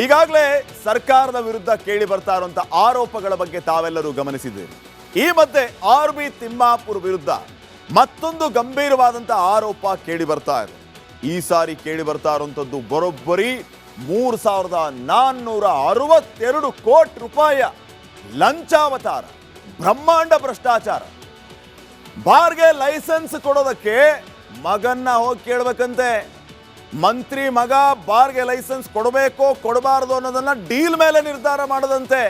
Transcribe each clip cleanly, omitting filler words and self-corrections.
ಈಗಾಗಲೇ ಸರ್ಕಾರದ ವಿರುದ್ಧ ಕೇಳಿ ಬರ್ತಾ ಇರುವಂತಹ ಆರೋಪಗಳ ಬಗ್ಗೆ ತಾವೆಲ್ಲರೂ ಗಮನಿಸಿದ್ದೀರಿ. ಈ ಮಧ್ಯೆ ಆರ್.ಬಿ. ತಿಮ್ಮಾಪುರ್ ವಿರುದ್ಧ ಮತ್ತೊಂದು ಗಂಭೀರವಾದಂತಹ ಆರೋಪ ಕೇಳಿ ಬರ್ತಾ ಇದೆ. ಈ ಸಾರಿ ಕೇಳಿ ಬರ್ತಾ ಇರುವಂತದ್ದು ಬರೋಬ್ಬರಿ 3,462 ಕೋಟಿ ರೂಪಾಯಿಯ ಲಂಚಾವತಾರ, ಬ್ರಹ್ಮಾಂಡ ಭ್ರಷ್ಟಾಚಾರ. ಬಾರ್ಗೆ ಲೈಸೆನ್ಸ್ ಕೊಡೋದಕ್ಕೆ ಮಗನ್ನ ಹೋಗಿ ಕೇಳಬೇಕಂತೆ. ಮಂತ್ರಿ ಮಗ ಬಾರ್ಗೆ ಲೈಸೆನ್ಸ್ ಕೊಡಬೇಕೋ ಕೊಡಬಾರದು ಅನ್ನೋದನ್ನ ಡೀಲ್ ಮೇಲೆ ನಿರ್ಧಾರ ಮಾಡದಂತೆ.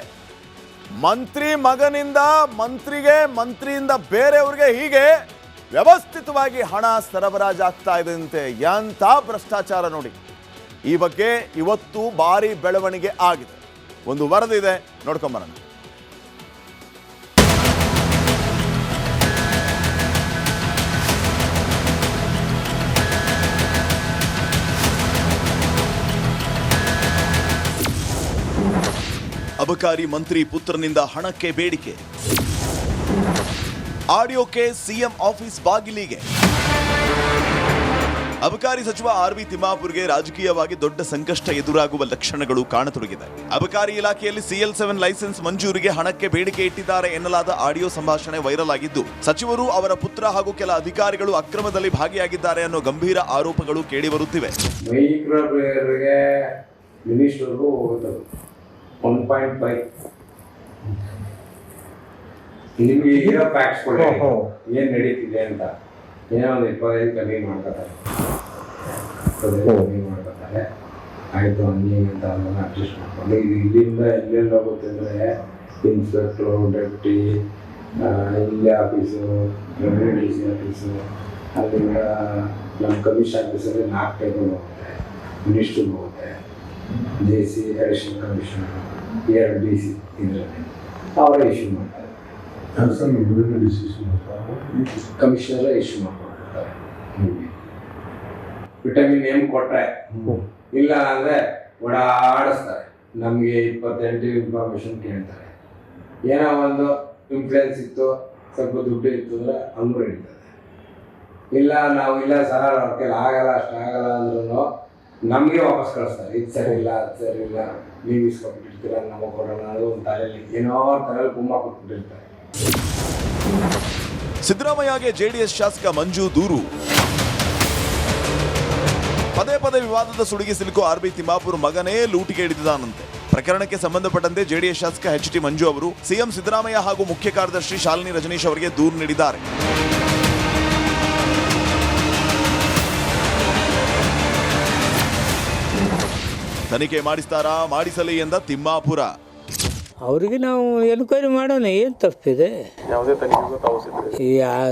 ಮಂತ್ರಿ ಮಗನಿಂದ ಮಂತ್ರಿಯಿಂದ ಬೇರೆಯವ್ರಿಗೆ ಹೀಗೆ ವ್ಯವಸ್ಥಿತವಾಗಿ ಹಣ ಸರಬರಾಜಾಗ್ತಾ ಇದೆ ಅಂತೆ. ಎಂಥ ಭ್ರಷ್ಟಾಚಾರ ನೋಡಿ. ಈ ಬಗ್ಗೆ ಇವತ್ತು ಭಾರಿ ಬೆಳವಣಿಗೆ ಆಗಿದೆ. ಒಂದು ವರದಿ ಇದೆ, ನೋಡ್ಕೊಂಬರೋಣ. ಅಬಕಾರಿ ಮಂತ್ರಿ ಪುತ್ರನಿಂದ ಹಣಕ್ಕೆ ಬೇಡಿಕೆ, ಆಡಿಯೋಕ್ಕೆ ಸಿಎಂ ಆಫೀಸ್ ಬಾಗಿಲಿಗೆ. ಅಬಕಾರಿ ಸಚಿವ ಆರ್.ಬಿ. ತಿಮ್ಮಾಪುರ್ಗೆ ರಾಜಕೀಯವಾಗಿ ದೊಡ್ಡ ಸಂಕಷ್ಟ ಎದುರಾಗುವ ಲಕ್ಷಣಗಳು ಕಾಣತೊಡಗಿದೆ. ಅಬಕಾರಿ ಇಲಾಖೆಯಲ್ಲಿ CL7 ಲೈಸೆನ್ಸ್ ಮಂಜೂರಿಗೆ ಹಣಕ್ಕೆ ಬೇಡಿಕೆ ಇಟ್ಟಿದ್ದಾರೆ ಎನ್ನಲಾದ ಆಡಿಯೋ ಸಂಭಾಷಣೆ ವೈರಲ್ ಆಗಿದ್ದು, ಸಚಿವರು, ಅವರ ಪುತ್ರ ಹಾಗೂ ಕೆಲ ಅಧಿಕಾರಿಗಳು ಅಕ್ರಮದಲ್ಲಿ ಭಾಗಿಯಾಗಿದ್ದಾರೆ ಅನ್ನೋ ಗಂಭೀರ ಆರೋಪಗಳು ಕೇಳಿಬರುತ್ತಿವೆ. 1.5 ನಿಮ್ಗೆ ಇರೋ ಫ್ಯಾಕ್ಟ್ಸ್ ಏನ್ ನಡೀತಿದೆ ಅಂತ ಏನೋ ಒಂದು 25 ಕಮ್ಮಿ ಮಾಡ್ಕೊತಾರೆ ಆಯ್ತು ಹಂಗೆ ಅಂತ ಅದನ್ನ ಅಡ್ಜಸ್ಟ್ ಮಾಡ್ಕೊಂಡು ಇದು ಇಲ್ಲಿಂದ ಎಲ್ಲೆಲ್ಲಿ ಹೋಗುತ್ತೆ ಅಂದರೆ ಇನ್ಸ್ಪೆಕ್ಟ್ರು, ಡೆಪ್ಟಿ, ಇಲ್ಲಿ ಆಫೀಸು, ರೆವಿನ್ಯೂ DC ಆಫೀಸು, ಅಲ್ಲಿಂದ ನಮ್ಮ ಕಮಿಷನ್ ಆಫೀಸಲ್ಲಿ 4 ಟೇಬಲ್ ಹೋಗುತ್ತೆ, ಮಿನಿಸ್ಟ್ರಿಗೆ ಹೋಗುತ್ತೆ, JC ಅಡಿಷನಲ್ ಕಮಿಷನರ್, 2 DC ಇದರಲ್ಲಿ ಅವರೇ ಇಶ್ಯೂ ಮಾಡ್ತಾರೆ. ಕಮಿಷನರೇ ಇಶ್ಯೂ ಮಾಡ್ಕೊಳ್ತಾರೆ. ವಿಟಮಿನ್ M ಕೊಟ್ಟರೆ ಇಲ್ಲ ಅಂದರೆ ಓಡಾಡಿಸ್ತಾರೆ. ನಮಗೆ 28 ಇನ್ಫಾರ್ಮೇಷನ್ ಕೇಳ್ತಾರೆ. ಏನೋ ಒಂದು ಇನ್ಫ್ಲೂಯೆನ್ಸ್ ಇತ್ತು, ಸ್ವಲ್ಪ ದುಡ್ಡು ಇತ್ತು ಅಂದರೆ ಹಂಗೂ ಹಿಡಿತಾರೆ. ಇಲ್ಲ ನಾವು ಇಲ್ಲ ಸರ್ ಅವ್ರ ಕೈಲಿ ಆಗಲ್ಲ, ಅಷ್ಟಾಗಲ್ಲ ಅಂದ್ರೂ ನಮಗೆ ವಾಪಸ್ ಕಳಿಸ್ತಾರೆ. ಇದು ಸರಿ ಇಲ್ಲ, ಅದು ಸರಿ ಇಲ್ಲ, ನೀವು ಇಸ್ಕೊಬಿಟ್ಟಿರ್ತೀರ, ನಮಗೆ ಕೊಡೋಣ ಅನ್ನೋದು ಒಂದು ತಲೆಯಲ್ಲಿ ಏನೋ ತಲೆಯಲ್ಲಿ ಕುಂಬ ಕೊಟ್ಬಿಟ್ಟಿರ್ತಾರೆ. ಸಿದ್ದರಾಮಯ್ಯಗೆ JDS ಶಾಸಕ ಮಂಜು ದೂರು. ಪದೇ ಪದೇ ವಿವಾದದ ಸುಳಿಗೆ ಸಿಲುಕು ಆರ್.ಬಿ. ತಿಮ್ಮಾಪುರ್ ಮಗನೇ ಲೂಟಿಗೆ ಹಿಡಿದಿದ್ದಾನಂತೆ. ಪ್ರಕರಣಕ್ಕೆ ಸಂಬಂಧಪಟ್ಟಂತೆ JDS ಶಾಸಕ HT ಮಂಜು ಅವರು ಸಿಎಂ ಸಿದ್ದರಾಮಯ್ಯ ಹಾಗೂ ಮುಖ್ಯ ಕಾರ್ಯದರ್ಶಿ ಶಾಲಿನಿ ರಜನೀಶ್ ಅವರಿಗೆ ದೂರು ನೀಡಿದ್ದಾರೆ. ತನಿಖೆ ಮಾಡಿಸ್ತಾರಾ, ಮಾಡಿಸಲಿ ಎಂದ ತಿಮ್ಮಾಪುರ. ಅವರಿಗೆ ನಾವು ಎನ್ಕ್ವೈರಿ ಮಾಡೋಣ, ಏನು ತಪ್ಪಿದೆ?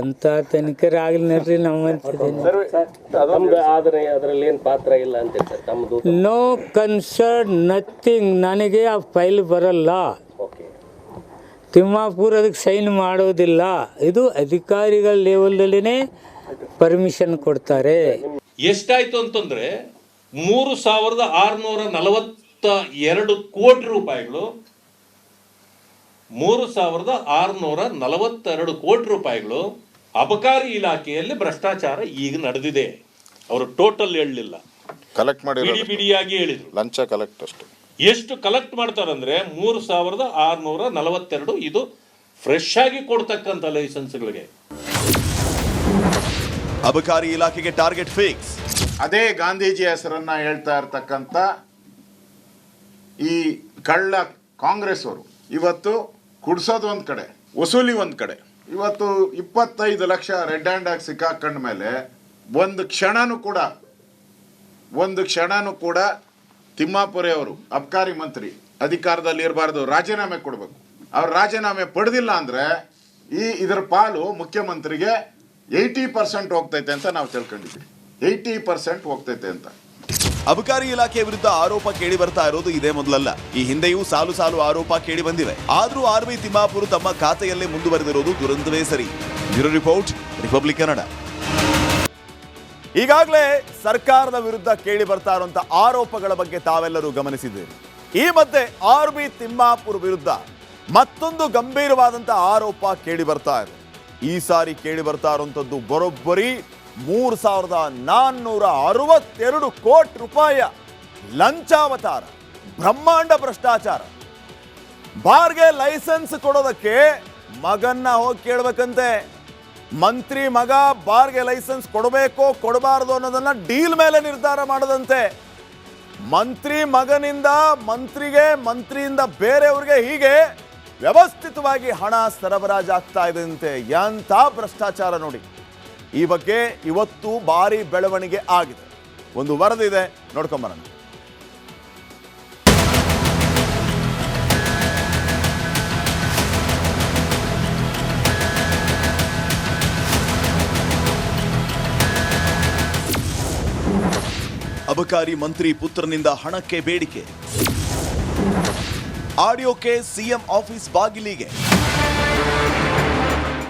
ಅಂತ ತನಿಖೆ ಆಗಲಿ ನೋಡ್ರಿ. No concern, nothing. ನನಗೆ ಆ ಫೈಲ್ ಬರಲ್ಲ. ತಿಮ್ಮಾಪುರ ಅದಕ್ಕೆ ಸೈನ್ ಮಾಡೋದಿಲ್ಲ. ಇದು ಅಧಿಕಾರಿಗಳ ಲೆವೆಲ್ದಲ್ಲಿನೇ ಪರ್ಮಿಷನ್ ಕೊಡ್ತಾರೆ. ಎಷ್ಟಾಯ್ತು ಅಂತಂದ್ರೆ 3,642 ಕೋಟಿ ರೂಪಾಯಿಗಳು 3,642 ಕೋಟಿ ರೂಪಾಯಿಗಳು ಅಬಕಾರಿ ಇಲಾಖೆಯಲ್ಲಿ ಭ್ರಷ್ಟಾಚಾರ ಈಗ ನಡೆದಿದೆ. ಅವರು ಟೋಟಲ್ ಹೇಳಲಿಲ್ಲ, ಕಲೆಕ್ಟ್ ಮಾಡಿ ಬಿಡಿಯಾಗಿ ಹೇಳಿದ್ರು. ಲಂಚ ಕಲೆಕ್ಟ್ ಅಷ್ಟೇ. ಎಷ್ಟು ಕಲೆಕ್ಟ್ ಮಾಡ್ತಾರಂದ್ರೆ 3,642. ಇದು ಫ್ರೆಶ್ ಆಗಿ ಕೊಡ್ತಕ್ಕಂಥ ಲೈಸೆನ್ಸ್ಗಳಿಗೆ. ಅಬಕಾರಿ ಇಲಾಖೆಗೆ ಟಾರ್ಗೆಟ್ ಫಿಕ್ಸ್. ಅದೇ ಗಾಂಧೀಜಿ ಹೆಸರನ್ನ ಹೇಳ್ತಾ ಇರ್ತಕ್ಕಂಥ ಈ ಕಳ್ಳ ಕಾಂಗ್ರೆಸ್ ಅವರು ಇವತ್ತು ಕುಡ್ಸೋದು ಒಂದ್ ಕಡೆ, ವಸೂಲಿ ಒಂದ್ ಕಡೆ. ಇವತ್ತು 25 ಲಕ್ಷ ರೆಡ್ ಹ್ಯಾಂಡ್ ಆಗಿ ಸಿಕ್ಕಾಕೊಂಡ ಮೇಲೆ ಒಂದು ಕ್ಷಣನೂ ಕೂಡ ತಿಮ್ಮಾಪುರೆ ಅವರು ಅಬಕಾರಿ ಮಂತ್ರಿ ಅಧಿಕಾರದಲ್ಲಿ ಇರಬಾರ್ದು, ರಾಜೀನಾಮೆ ಕೊಡಬೇಕು. ಅವ್ರು ರಾಜೀನಾಮೆ ಪಡೆದಿಲ್ಲ ಅಂದ್ರೆ ಇದರ ಪಾಲು ಮುಖ್ಯಮಂತ್ರಿಗೆ 80% ಹೋಗ್ತೈತೆ ಅಂತ ನಾವು ತಿಳ್ಕೊಂಡಿದ್ವಿ. 80% ಹೋಗ್ತೈತೆ ಅಂತ. ಅಬಕಾರಿ ಇಲಾಖೆ ವಿರುದ್ಧ ಆರೋಪ ಕೇಳಿ ಬರ್ತಾ ಇರೋದು ಇದೇ ಮೊದಲಲ್ಲ. ಈ ಹಿಂದೆಯೂ ಸಾಲು ಆರೋಪ ಕೇಳಿ ಬಂದಿವೆ. ಆದ್ರೂ ಆರ್.ಬಿ. ತಿಮ್ಮಾಪುರ್ ತಮ್ಮ ಖಾತೆಯಲ್ಲೇ ಮುಂದುವರೆದಿರೋದು ದುರಂತವೇ ಸರಿ. Bureau report, republic Kannada. ಈಗಾಗಲೇ ಸರ್ಕಾರದ ವಿರುದ್ಧ ಕೇಳಿ ಬರ್ತಾ ಇರುವಂತಹ ಆರೋಪಗಳ ಬಗ್ಗೆ ತಾವೆಲ್ಲರೂ ಗಮನಿಸಿದ್ದೀರಿ. ಈ ಮಧ್ಯೆ ಆರ್.ಬಿ. ತಿಮ್ಮಾಪುರ್ ವಿರುದ್ಧ ಮತ್ತೊಂದು ಗಂಭೀರವಾದಂತಹ ಆರೋಪ ಕೇಳಿ ಬರ್ತಾ ಇದೆ. ಈ ಸಾರಿ ಕೇಳಿ ಬರ್ತಾ ಇರುವಂತದ್ದು ಬರೋಬ್ಬರಿ 3,462 ಕೋಟಿ ರೂಪಾಯಿಯ ಲಂಚಾವತಾರ, ಬ್ರಹ್ಮಾಂಡ ಭ್ರಷ್ಟಾಚಾರ. ಬಾರ್ಗೆ ಲೈಸೆನ್ಸ್ ಕೊಡೋದಕ್ಕೆ ಮಗನ್ನ ಹೋಗಿ ಕೇಳ್ಬೇಕಂತೆ. ಮಂತ್ರಿ ಮಗ ಬಾರ್ಗೆ ಲೈಸೆನ್ಸ್ ಕೊಡಬೇಕೋ ಕೊಡಬಾರ್ದು ಅನ್ನೋದನ್ನ ಡೀಲ್ ಮೇಲೆ ನಿರ್ಧಾರ ಮಾಡದಂತೆ. ಮಂತ್ರಿ ಮಗನಿಂದ ಮಂತ್ರಿಗೆ, ಮಂತ್ರಿಯಿಂದ ಬೇರೆಯವ್ರಿಗೆ ಹೀಗೆ ವ್ಯವಸ್ಥಿತವಾಗಿ ಹಣ ಸರಬರಾಜಾಗ್ತಾ ಇದೆಯಂತೆ. ಎಂಥ ಭ್ರಷ್ಟಾಚಾರ ನೋಡಿ. ಈ ಬಗ್ಗೆ ಇವತ್ತು ಭಾರಿ ಬೆಳವಣಿಗೆ ಆಗಿದೆ. ಒಂದು ವರದಿ ಇದೆ, ನೋಡ್ಕೊಂಬರೋಣ. ಅಬಕಾರಿ ಮಂತ್ರಿ ಪುತ್ರನಿಂದ ಹಣಕ್ಕೆ ಬೇಡಿಕೆ. ಆಡಿಯೋಕ್ಕೆ ಸಿಎಂ ಆಫೀಸ್ ಬಾಗಿಲಿಗೆ.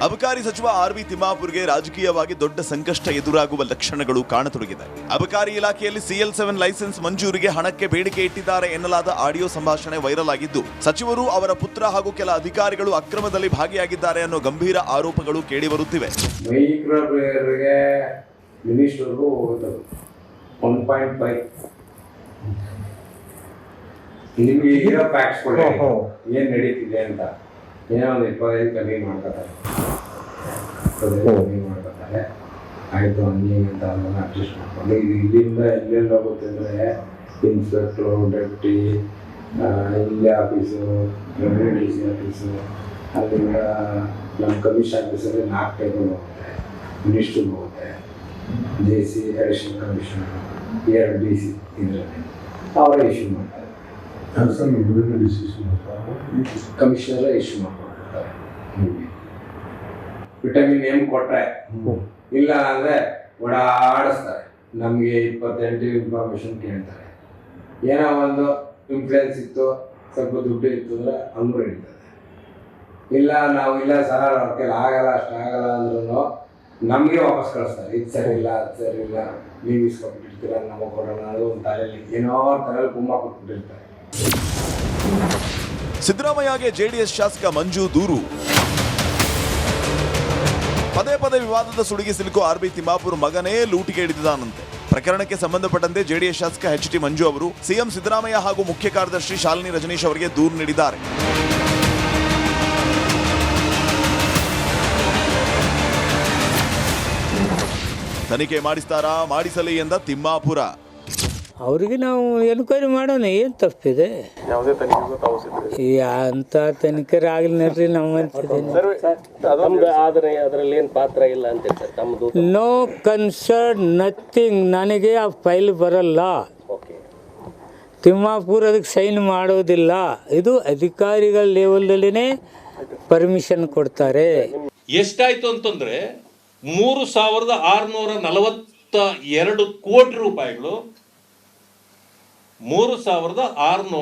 ಅಬಕಾರಿ ಸಚಿವ ಆರ್.ಬಿ. ತಿಮ್ಮಾಪುರ್ಗೆ ರಾಜಕೀಯವಾಗಿ ದೊಡ್ಡ ಸಂಕಷ್ಟ ಎದುರಾಗುವ ಲಕ್ಷಣಗಳು ಕಾಣತೊಡಗಿದೆ. ಅಬಕಾರಿ ಇಲಾಖೆಯಲ್ಲಿ CL7 ಲೈಸೆನ್ಸ್ ಮಂಜೂರಿಗೆ ಹಣಕ್ಕೆ ಬೇಡಿಕೆ ಇಟ್ಟಿದ್ದಾರೆ ಎನ್ನಲಾದ ಆಡಿಯೋ ಸಂಭಾಷಣೆ ವೈರಲ್ ಆಗಿದ್ದು, ಸಚಿವರು, ಅವರ ಪುತ್ರ ಹಾಗೂ ಕೆಲ ಅಧಿಕಾರಿಗಳು ಅಕ್ರಮದಲ್ಲಿ ಭಾಗಿಯಾಗಿದ್ದಾರೆ ಅನ್ನೋ ಗಂಭೀರ ಆರೋಪಗಳು ಕೇಳಿಬರುತ್ತಿವೆ. ಮಿನಿಸ್ಟರ್ಗೂ 1.5 ನಿಮ್ಗೆ ಇರೋ ಫ್ಯಾಕ್ಟ್ಸ್ ಏನ್ ನಡೀತಿದೆ ಅಂತ ಏನೋ ಒಂದು 25 ಕಮ್ಮಿ ಮಾಡ್ಕೊತಾರೆ. ಆಯ್ತು ಹಂಗೆ ಅಂತ ಅದನ್ನ ಅಡ್ಜಸ್ಟ್ ಮಾಡ್ಕೊಂಡು ಇದು ಇಲ್ಲಿಂದ ಎಲ್ಲೆಲ್ಲಿ ಹೋಗುತ್ತೆ ಅಂದರೆ ಇನ್ಸ್ಪೆಕ್ಟ್ರು, ಡೆಪ್ಟಿ, ಇಲ್ಲಿ ಆಫೀಸು, ರೆವಿನ್ಯೂ DC ಆಫೀಸು, ಅಲ್ಲಿಂದ ನಮ್ಮ ಕಮಿಷನ್ ಆಫೀಸಲ್ಲಿ 4 ಟೇಬಲ್ ಹೋಗುತ್ತೆ, ಮಿನಿಸ್ಟ್ರಿಗೆ ಹೋಗುತ್ತೆ, JC ಅಡಿಷನಲ್ ಕಮಿಷನರ್, 2 DC ಇದರಲ್ಲಿ ಅವರೇ ಇಶ್ಯೂ ಮಾಡ್ತಾರೆ. ಕಮಿಷನರೇ ಇಶ್ಯೂ ಮಾಡ್ಕೊಳ್ತಾರೆ. ವಿಟಮಿನ್ M ಕೊಟ್ಟರೆ ಇಲ್ಲ ಅಂದರೆ ಓಡಾಡಿಸ್ತಾರೆ. ನಮಗೆ 28 ಇನ್ಫಾರ್ಮೇಷನ್ ಕೇಳ್ತಾರೆ. ಏನೋ ಒಂದು ಇನ್ಫ್ಲೂಯೆನ್ಸ್ ಇತ್ತು, ಸ್ವಲ್ಪ ದುಡ್ಡು ಇತ್ತು ಅಂದರೆ ಹಂಗೂ ಹಿಡಿತಾರೆ. ಇಲ್ಲ ನಾವು ಇಲ್ಲ ಸರ್ ಅವ್ರ ಕೈಲಿ ಆಗಲ್ಲ, ಅಷ್ಟಾಗಲ್ಲ ಅಂದ್ರೂ ನಮಗೆ ವಾಪಸ್ ಕಳಿಸ್ತಾರೆ. ಇದು ಸರಿ ಇಲ್ಲ, ಅದು ಸರಿ ಇಲ್ಲ, ನೀವು ಇಸ್ಕೊಬಿಟ್ಟಿರ್ತೀರ, ನಮಗೆ ಕೊಡೋಣ ಅನ್ನೋದು ಒಂದು ತಲೆಯಲ್ಲಿ ಏನೋ ತಲೆಯಲ್ಲಿ ಕುಂಬ ಕೊಟ್ಬಿಟ್ಟಿರ್ತಾರೆ. ಸಿದ್ದರಾಮಯ್ಯಗೆ JDS ಶಾಸಕ ಮಂಜು ದೂರು. ಪದೇ ಪದೇ ವಿವಾದದ ಸುಳಿಗೆ ಸಿಲುಕು ಆರ್.ಬಿ. ತಿಮ್ಮಾಪುರ್ ಮಗನೇ ಲೂಟಿಗೆ ಹಿಡಿದಿದ್ದಾನಂತೆ. ಪ್ರಕರಣಕ್ಕೆ ಸಂಬಂಧಪಟ್ಟಂತೆ JDS ಶಾಸಕ HT ಮಂಜು ಅವರು ಸಿಎಂ ಸಿದ್ದರಾಮಯ್ಯ ಹಾಗೂ ಮುಖ್ಯ ಕಾರ್ಯದರ್ಶಿ ಶಾಲಿನಿ ರಜನೀಶ್ ಅವರಿಗೆ ದೂರು ನೀಡಿದ್ದಾರೆ. ತನಿಖೆ ಮಾಡಿಸ್ತಾರಾ? ಮಾಡಿಸಲಿ ಎಂದ ತಿಮ್ಮಾಪುರ. ಅವರಿಗೆ ನಾವು ಎನ್ಕ್ವೈರಿ ಮಾಡೋಣ, ಏನು ತಪ್ಪಿದೆ? ಅಂತ ತನಿಖೆ ಆಗಲಿ ನೋಡ್ರಿ. No concern nothing. ನನಗೆ ಆ ಫೈಲ್ ಬರಲ್ಲ. ತಿಮ್ಮಾಪುರ ಅದಕ್ಕೆ ಸೈನ್ ಮಾಡೋದಿಲ್ಲ. ಇದು ಅಧಿಕಾರಿಗಳ ಲೆವೆಲ್ದಲ್ಲಿನೇ ಪರ್ಮಿಷನ್ ಕೊಡ್ತಾರೆ. ಎಷ್ಟಾಯ್ತು ಅಂತಂದ್ರೆ 3642 ಕೋಟಿ ರೂಪಾಯಿಗಳು, 3600